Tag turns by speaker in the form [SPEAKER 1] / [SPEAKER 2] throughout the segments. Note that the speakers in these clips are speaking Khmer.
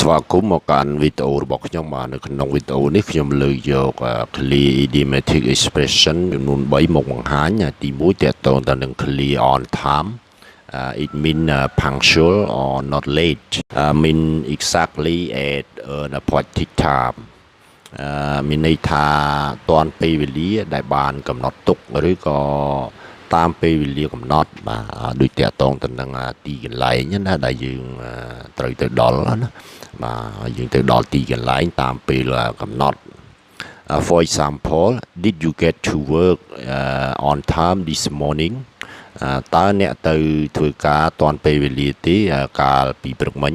[SPEAKER 1] ស្វាគមន៍មកកាន់វីដេអូរបស់ខ្ញុំបាទនៅក្នុងវីដេអូនេះខ្ញុំលើកយក clear idiomatic expression ចំនួន3មកបង្ហាញទី1តកតងទៅនឹង clear on time it mean punctual or not late mean exactly at an appointed time មានន័យថាទាន់ពេលវេលាដែលបានកំណត់ទុកឬក៏តាមពេលវេលាកំណត់បាទដូចតកតងទៅនឹងទីកន្លែងណាដែលយើងត្រូវទៅដល់ណាបាទយើងទៅដល់ទីកន្លែងតាមពេលកំណត់ for example did you get to work on time this morning តើអ្នកទៅធ្វើការទាន់ពេលវេលាទេកាលពីព្រឹកមិញ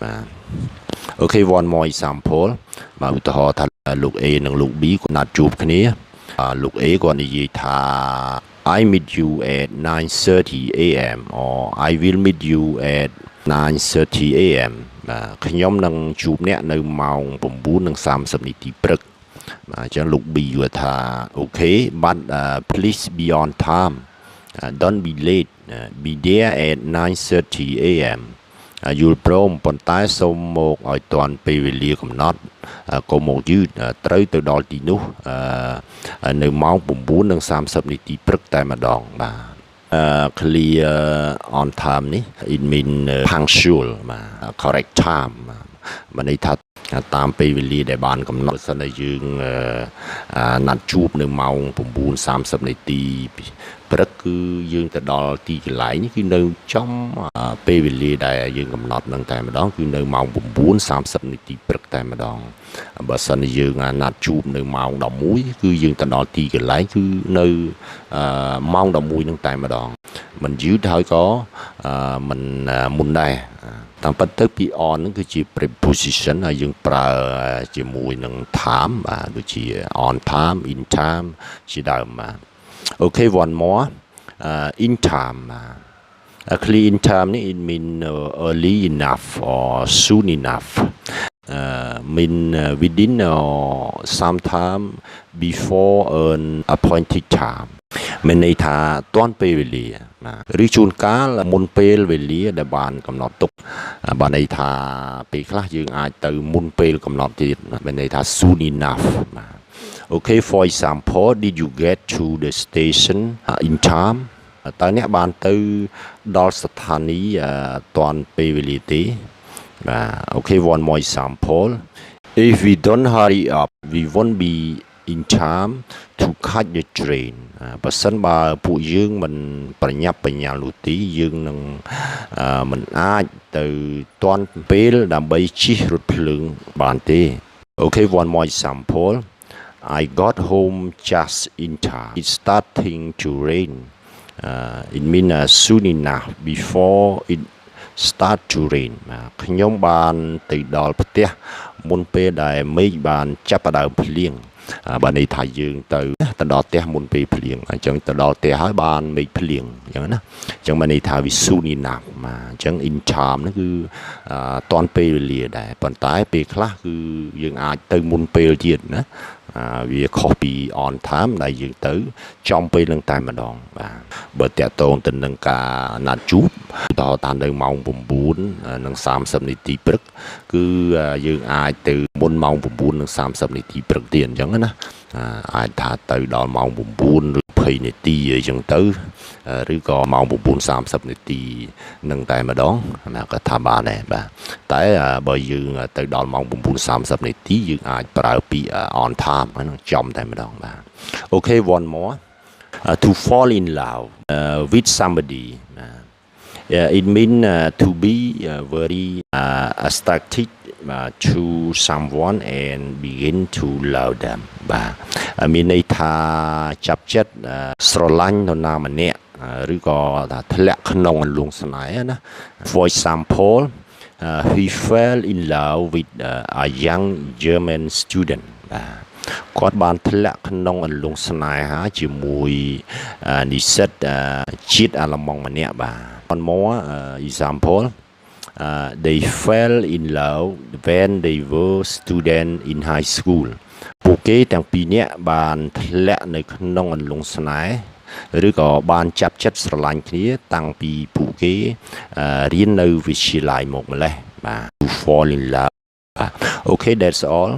[SPEAKER 1] បាទ Okay one more example បាទឧទាហរណ៍ថាលោក A និងលោក B គាត់ណាត់ជួបគ្នាលោក A គាត់និយាយថា I meet you at 9:30 a.m. or I will meet you at 9:30 a.m. បាទខ្ញុំនឹងជួបអ្នកនៅម៉ោង 9:30 នាទីព្រឹកបាទអញ្ចឹងលោក B គាត់ថា Okay but please be on time don't be late be there at 9:30 a.m. យល់ព្រមប៉ុន្តែសូមមកឲ្យទាន់ពេលវេលាកំណត់កុំមកយឺតត្រូវទៅដល់ទីនោះនៅម៉ោង 9:30 នាទីព្រឹកតែម្ដងបាទ clear on time នេះ it mean punctual បាទ correct time បានន័យថាតាមពេលវេលាដែលបានកំណត់សិនតែយើងណាត់ជួបនៅម៉ោង 9:30 នាទីព្រឹកគឺយើងទៅដល់ទីកន្លែងនេះគឺនៅចំពេលវេលាដែលយើងកំណត់នឹងតែម្ដងគឺនៅម៉ោង 9:30 នាទីព្រឹកតែម្ដងបើសិនយើងណាត់ជួបនៅម៉ោង 11 គឺយើងទៅដល់ទីកន្លែងគឺនៅម៉ោង 11 នឹងតែម្ដងមិនយឺតហើយក៏មិនមុនដែរតាមពិតទៅពី on ហ្នឹងគឺជា preposition ហើយយើងប្រើជាមួយនឹង time បាទដូចជា on time in time ជាដើមបាទ Okay one more in time clear in time នេះ it mean early enough or soon enough mean within or sometime before an appointed time មានន័យថាទាន់ពេលវេលាឬជួនកាលមុនពេលវេលាដែលបានកំណត់ទុកបានន័យថាពេលខ្លះយើងអាចទៅមុនពេលកំណត់ទៀតមានន័យថា soon enough បាទ Okay for example did you get to the station in time តើអ្នកបានទៅដល់ស្ថានីយ៍ទាន់ពេលវេលាទេបាទ Okay one more example if we don't hurry up we won't be in time to catch the train បើសិនបើពួកយើងមិនប្រញាប់ប្រញាល់នោះទេយើងនឹងមិនអាចទៅទាន់ពេលដើម្បីជិះរថភ្លើងបានទេ Okay one more example I got home just in time it's starting to rain it mean soon enough before it start to rain ខ្ញុំបានទៅដល់ផ្ទះមុនពេលដែលមេឃបានចាប់ផ្ដើមភ្លៀងបានន័យថាយើងទៅដល់ផ្ទះមុនពេលភ្លៀងអញ្ចឹងទៅដល់ផ្ទះហើយបានមេឃភ្លៀងអញ្ចឹងណាអញ្ចឹងបានន័យថាវា soon enough អញ្ចឹង in time ហ្នឹងគឺតាន់ពេលវេលាដែរប៉ុន្តែពេលខ្លះគឺយើងអាចទៅមុនពេលទៀតណាវាខុសពី on time ដែលយើងទៅចំពេលនឹងតែម្ដងបាទបើតកតងទៅនឹងការណាត់ជួបដល់តាមនៅម៉ោង 9:30 នាទីព្រឹកគឺយើងអាចទៅមុនម៉ោង 9:30 នាទីព្រឹកទៀតអញ្ចឹងណាអាចថាទៅដល់ម៉ោង 9 ឬ 20 នាទីអញ្ចឹងទៅឬក៏ម៉ោង 9:30 នាទីនឹងតែម្ដងណាក៏ថាបានដែរបាទតែបើយើងទៅដល់ម៉ោង 9:30 នាទីយើងអាចប្រើពាក្យ on time ហ្នឹងចំតែម្ដងបាទ Okay one more to fall in love with somebody it mean to be very attracted to someone and begin to love them បាទមានន័យថាចាប់ចិត្តស្រឡាញ់នរណាម្នាក់ឬក៏ថាធ្លាក់ក្នុងអន្លង់ស្នេហ៍ណា For example he fell in love with a young German student បាទគាត់បានធ្លាក់ក្នុងអន្លង់ស្នេហាជាមួយនិស្សិតជាតិអាល្លឺម៉ង់ម្នាក់បាទ One more example they fell in love when they were student in high school ពួកគេទាំងពីរនាក់បានធ្លាក់នៅក្នុងអន្លង់ស្នេហ៍ឬក៏បានចាប់ចិត្តស្រឡាញ់គ្នាតាំងពីពួកគេរៀននៅវិទ្យាល័យមកម្លេះ បាទ to fall in love okay that's all